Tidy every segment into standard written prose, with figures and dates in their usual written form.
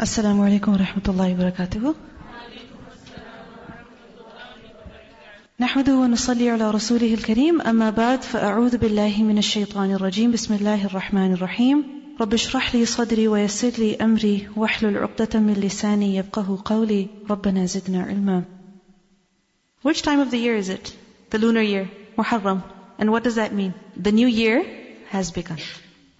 السلام علیکم ورحمۃ اللہ وبرکاتہ. نحمده ونصلي على رسوله الكريم. أما بعد فأعوذ بالله من الشيطان الرجيم. بسم الله الرحمن الرحيم. رب اشرح لي صدري ويسر لي أمري واحلل عقدة من لساني يفقهوا قولي. ربنا زدنا علما. Which time of the year is it? The lunar year, Muharram. And what does that mean? The new year has begun.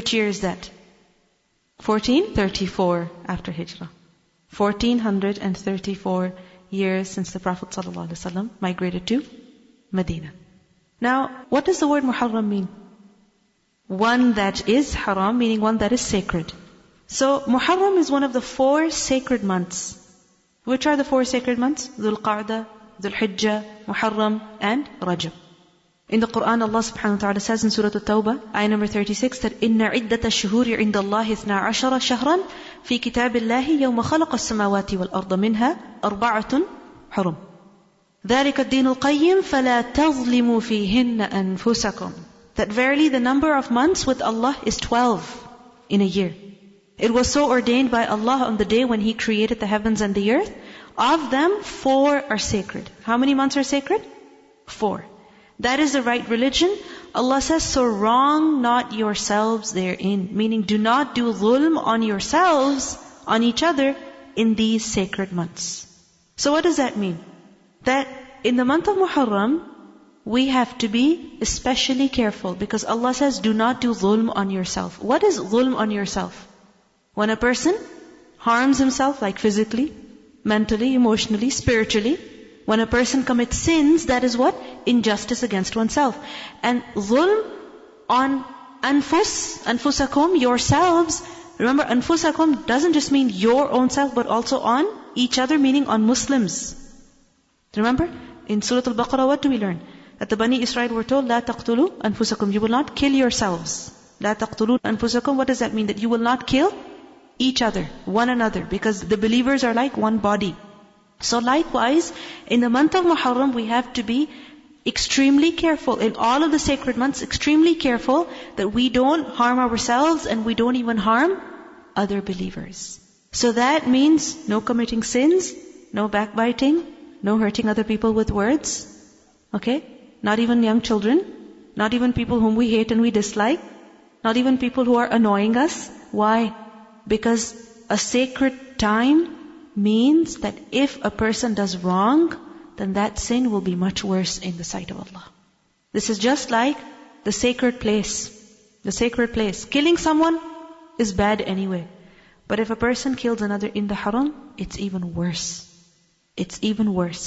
Which year is that? 1434 after Hijrah. 1434 years since the Prophet ﷺ migrated to Medina. Now, what does the word Muharram mean? One that is haram, meaning one that is sacred. So, Muharram is one of the 4 sacred months. Which are the 4 sacred months? Dhul Qa'dah, Dhul Hijjah, Muharram, and Rajab. In the Quran, Allah subhanahu wa ta'ala says in Surah At-Tawbah, ayah number 36, that إِنَّ عِدَّةَ الشُّهُورِ عِنْدَ اللَّهِ 12 شَهْرًا فِي كِتَابِ اللَّهِ يَوْمَ خَلَقَ السَّمَاوَاتِ وَالْأَرْضَ مِنْهَا 4 حُرُمٌ ذَلِكَ الدِّينُ الْقَيِّمُ فَلَا تَظْلِمُوا فِيهِنَّ أَنفُسَكُمْ. That verily the number of months with Allah is 12 in a year. It was so ordained by Allah on the day when He created the heavens and the earth. Of them, 4 are sacred. How many months are sacred? 4. That is the right religion. Allah says, so wrong not yourselves therein. Meaning, do not do dhulm on yourselves, on each other, in these sacred months. So what does that mean? That in the month of Muharram, we have to be especially careful. Because Allah says, do not do dhulm on yourself. What is dhulm on yourself? When a person harms himself, like physically, mentally, emotionally, spiritually. When a person commits sins, that is what? Injustice against oneself. And dhulm on anfusakum, yourselves. Remember, anfusakum doesn't just mean your own self, but also on each other, meaning on Muslims. Remember, in Surah Al-Baqarah, what do we learn? That the Bani Israel were told, لا تقتلوا أنفسكم. You will not kill yourselves. لا تقتلوا أنفسكم. What does that mean? That you will not kill each other, one another, because the believers are like one body. So likewise, in the month of Muharram, we have to be extremely careful. In all of the sacred months, extremely careful that we don't harm ourselves and we don't even harm other believers. So that means no committing sins, no backbiting, no hurting other people with words. Okay? Not even young children, not even people whom we hate and we dislike, not even people who are annoying us. Why? Because a sacred time means that if a person does wrong, then that sin will be much worse in the sight of Allah. This is just like the sacred place. The sacred place. Killing someone is bad anyway. But if a person kills another in the haram, it's even worse. It's even worse.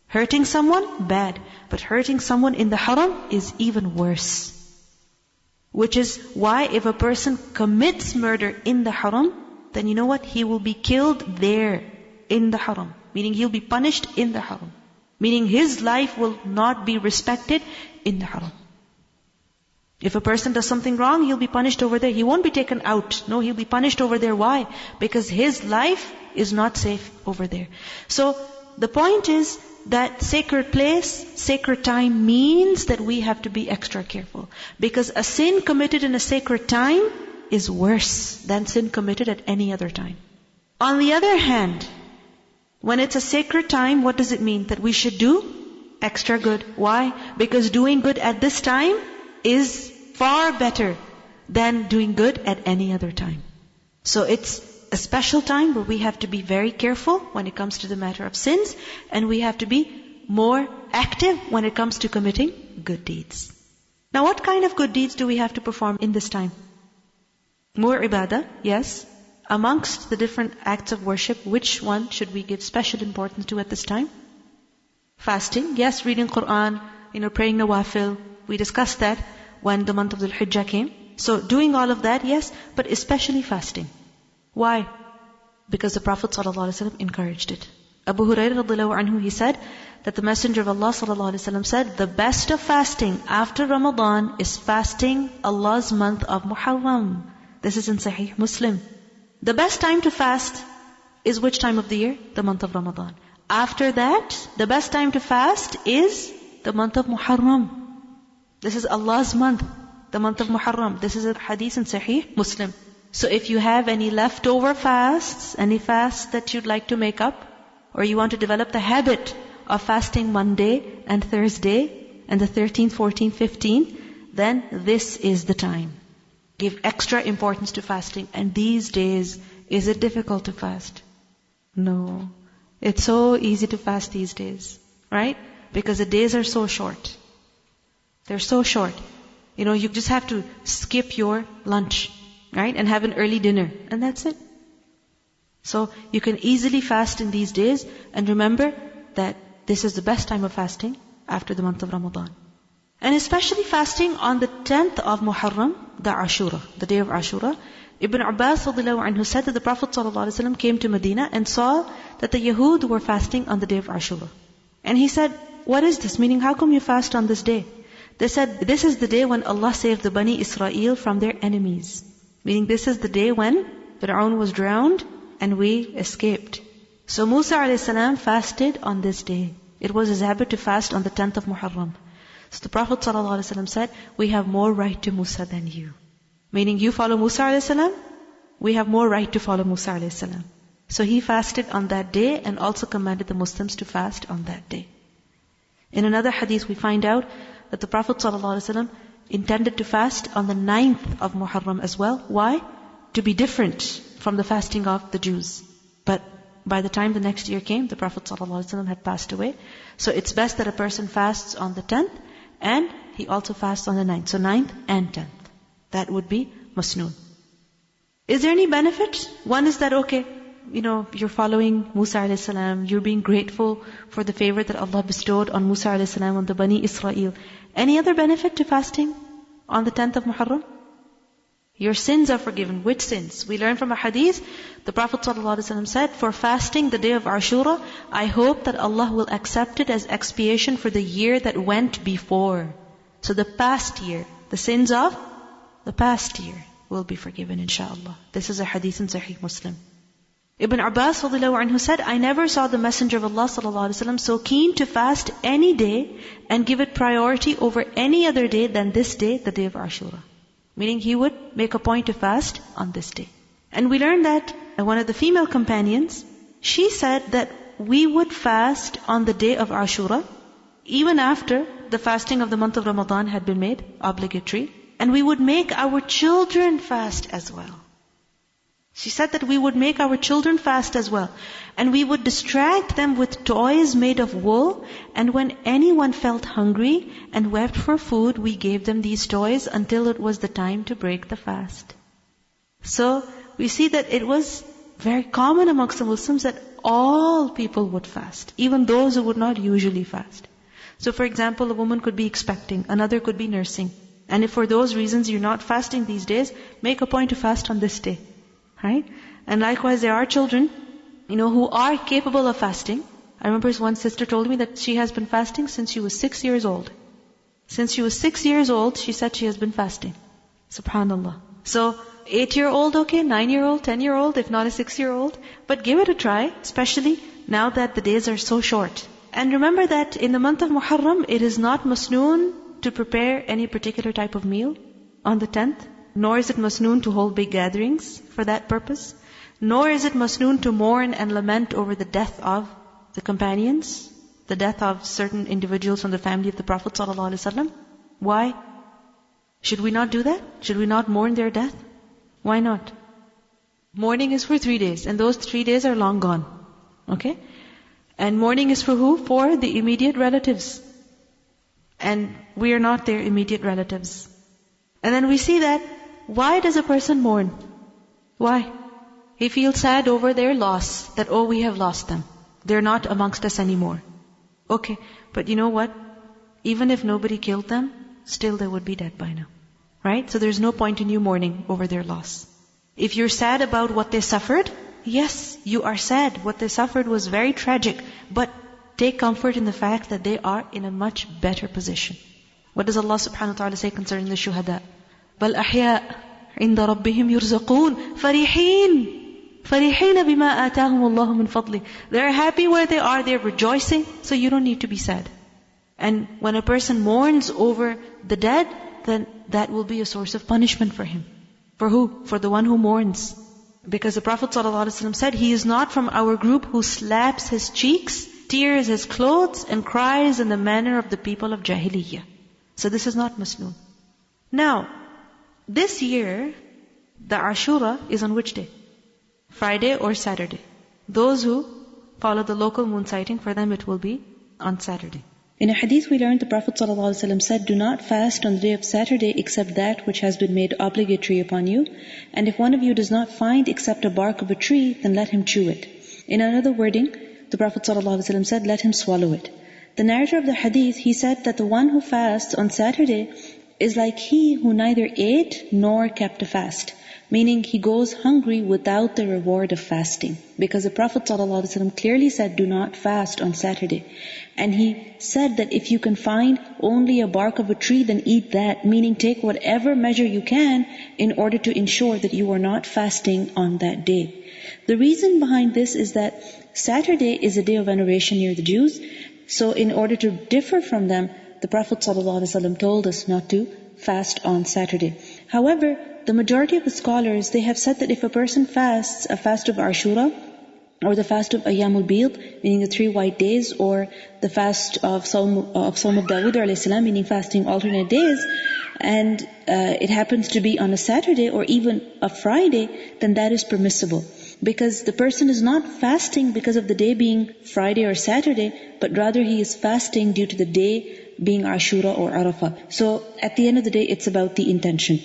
Hurting someone, bad. But hurting someone in the haram is even worse. Which is why if a person commits murder in the haram, then you know what? He will be killed there in the haram. Meaning he'll be punished in the haram. Meaning his life will not be respected in the haram. If a person does something wrong, he'll be punished over there. He won't be taken out. No, he'll be punished over there. Why? Because his life is not safe over there. So the point is that sacred place, sacred time means that we have to be extra careful. Because a sin committed in a sacred time is worse than sin committed at any other time. On the other hand, when it's a sacred time, what does it mean? That we should do extra good. Why? Because doing good at this time is far better than doing good at any other time. So it's a special time where we have to be very careful when it comes to the matter of sins, and we have to be more active when it comes to committing good deeds. Now, what kind of good deeds do we have to perform in this time? More ibadah, yes. Amongst the different acts of worship, which one should we give special importance to at this time? Fasting, yes. Reading Quran, praying nawafil. We discussed that when the month of Dhul Hijjah came. So doing all of that, yes, but especially fasting. Why? Because the Prophet ﷺ encouraged it. Abu Hurairah radhiyallahu anhu, he said that the Messenger of Allah ﷺ said, the best of fasting after Ramadan is fasting Allah's month of Muharram. This is in Sahih Muslim. The best time to fast is which time of the year? The month of Ramadan. After that, the best time to fast is the month of Muharram. This is Allah's month, the month of Muharram. This is a hadith in Sahih Muslim. So if you have any leftover fasts, any fasts that you'd like to make up, or you want to develop the habit of fasting Monday and Thursday, and the 13th, 14th, 15th, then this is the time. Give extra importance to fasting. And these days, is it difficult to fast? No. It's so easy to fast these days, right? Because the days are so short. They're so short. You just have to skip your lunch, right? And have an early dinner. And that's it. So you can easily fast in these days. And remember that this is the best time of fasting after the month of Ramadan. And especially fasting on the 10th of Muharram, the Ashura, the day of Ashura. Ibn Abbas radhiyallahu anhu said that the Prophet ﷺ came to Medina and saw that the Yahud were fasting on the day of Ashura. And he said, what is this? Meaning, how come you fast on this day? They said, this is the day when Allah saved the Bani Israel from their enemies. Meaning, this is the day when Fir'aun was drowned and we escaped. So Musa a.s. fasted on this day. It was his habit to fast on the 10th of Muharram. So the Prophet ﷺ said, we have more right to Musa than you. Meaning, you follow Musa a.s., we have more right to follow Musa a.s. So he fasted on that day and also commanded the Muslims to fast on that day. In another hadith we find out that the Prophet ﷺ intended to fast on the 9th of Muharram as well. Why? To be different from the fasting of the Jews. But by the time the next year came, the Prophet ﷺ had passed away. So it's best that a person fasts on the 10th and he also fasts on the 9th. So 9th and 10th. That would be masnoon. Is there any benefit? One is that, okay, you're following Musa a.s., you're being grateful for the favor that Allah bestowed on Musa a.s. on the Bani Israel. Any other benefit to fasting on the 10th of Muharram? Your sins are forgiven. Which sins? We learn from a hadith, the Prophet ﷺ said, for fasting the day of Ashura, I hope that Allah will accept it as expiation for the year that went before. So the past year, the sins of the past year will be forgiven, inshaAllah. This is a hadith in Sahih Muslim. Ibn Abbas radhiyallahu anhu said, I never saw the Messenger of Allah sallallahu alaihi wasallam so keen to fast any day and give it priority over any other day than this day, the day of Ashura. Meaning he would make a point to fast on this day. And we learned that one of the female companions, she said that we would fast on the day of Ashura, even after the fasting of the month of Ramadan had been made obligatory. And we would make our children fast as well. She said that we would make our children fast as well. And we would distract them with toys made of wool. And when anyone felt hungry and wept for food, we gave them these toys until it was the time to break the fast. So we see that it was very common amongst the Muslims that all people would fast, even those who would not usually fast. So for example, a woman could be expecting, another could be nursing. And if for those reasons you're not fasting these days, make a point to fast on this day. Right? And likewise, there are children, who are capable of fasting. I remember one sister told me that she has been fasting since she was 6 years old. Since she was 6 years old, she said she has been fasting. Subhanallah. So, 8-year-old okay, 9-year-old, 10-year-old, if not a 6-year-old. But give it a try, especially now that the days are so short. And remember that in the month of Muharram, it is not masnoon to prepare any particular type of meal on the 10th. Nor is it masnoon to hold big gatherings for that purpose. Nor is it masnoon to mourn and lament over the death of the companions, the death of certain individuals from the family of the Prophet ﷺ. Why? Should we not do that? Should we not mourn their death? Why not? Mourning is for 3 days, and those 3 days are long gone. Okay? And mourning is for who? For the immediate relatives. And we are not their immediate relatives. And then we see that, why does a person mourn? Why? He feels sad over their loss, that we have lost them. They're not amongst us anymore. Okay, but you know what? Even if nobody killed them, still they would be dead by now. Right? So there's no point in you mourning over their loss. If you're sad about what they suffered, yes, you are sad. What they suffered was very tragic. But take comfort in the fact that they are in a much better position. What does Allah subhanahu wa ta'ala say concerning the shuhada? بَلْ أَحْيَاء عِنْدَ رَبِّهِمْ يُرْزَقُونَ فَرِحِينَ بِمَا آتَاهُمُ اللَّهُ مِنْ فَضْلِهِ. They're happy where they are, they're rejoicing, so you don't need to be sad. And when a person mourns over the dead, then that will be a source of punishment for him. For who? For the one who mourns. Because the Prophet ﷺ said, he is not from our group who slaps his cheeks, tears his clothes, and cries in the manner of the people of Jahiliyyah. So this is not Masnoon. Now, this year, the Ashura is on which day? Friday or Saturday. Those who follow the local moon sighting, for them it will be on Saturday. In a hadith we learned the Prophet ﷺ said, do not fast on the day of Saturday except that which has been made obligatory upon you. And if one of you does not find except a bark of a tree, then let him chew it. In another wording, the Prophet ﷺ said, let him swallow it. The narrator of the hadith, he said that the one who fasts on Saturday is like he who neither ate nor kept a fast. Meaning he goes hungry without the reward of fasting. Because the Prophet ﷺ clearly said, do not fast on Saturday. And he said that if you can find only a bark of a tree, then eat that. Meaning take whatever measure you can in order to ensure that you are not fasting on that day. The reason behind this is that Saturday is a day of veneration near the Jews. So in order to differ from them, the Prophet ﷺ told us not to fast on Saturday. However, the majority of the scholars, they have said that if a person fasts a fast of Ashura, or the fast of Ayyamul Bid, meaning the 3 white days, or the fast of Sawm of Dawood alayhi salam, meaning fasting alternate days, and it happens to be on a Saturday or even a Friday, then that is permissible. Because the person is not fasting because of the day being Friday or Saturday, but rather he is fasting due to the day being Ashura or Arafah. So at the end of the day, it's about the intention.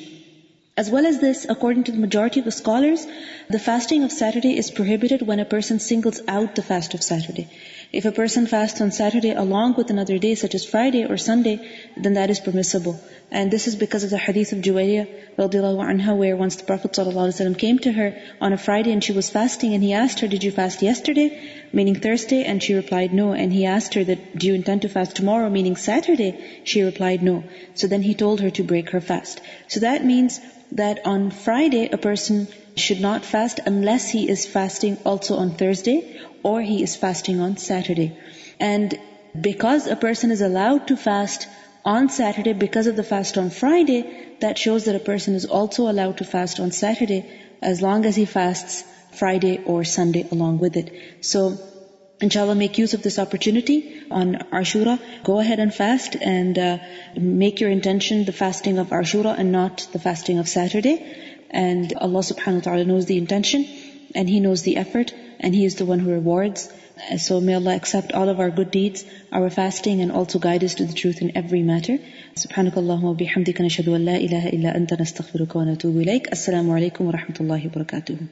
As well as this, according to the majority of the scholars, the fasting of Saturday is prohibited when a person singles out the fast of Saturday. If a person fasts on Saturday along with another day, such as Friday or Sunday, then that is permissible. And this is because of the hadith of Juwayriyah radiallahu anha, where once the Prophet ﷺ came to her on a Friday and she was fasting, and he asked her, did you fast yesterday? Meaning Thursday, and she replied no. And he asked her that, do you intend to fast tomorrow? Meaning Saturday. She replied no. So then he told her to break her fast. So that means that on Friday a person should not fast unless he is fasting also on Thursday or he is fasting on Saturday. And because a person is allowed to fast on Saturday because of the fast on Friday, that shows that a person is also allowed to fast on Saturday as long as he fasts Friday or Sunday along with it. So inshallah, make use of this opportunity on Ashura. Go ahead and fast, and make your intention the fasting of Ashura and not the fasting of Saturday. And Allah subhanahu wa ta'ala knows the intention, and He knows the effort, and He is the one who rewards. So may Allah accept all of our good deeds, our fasting, and also guide us to the truth in every matter. Subhanakallahumma wa bihamdika nashhadu an la ilaha illa anta nastaghfiruka wa natubu ilayk. Assalamu alaikum wa rahmatullahi wa barakatuh.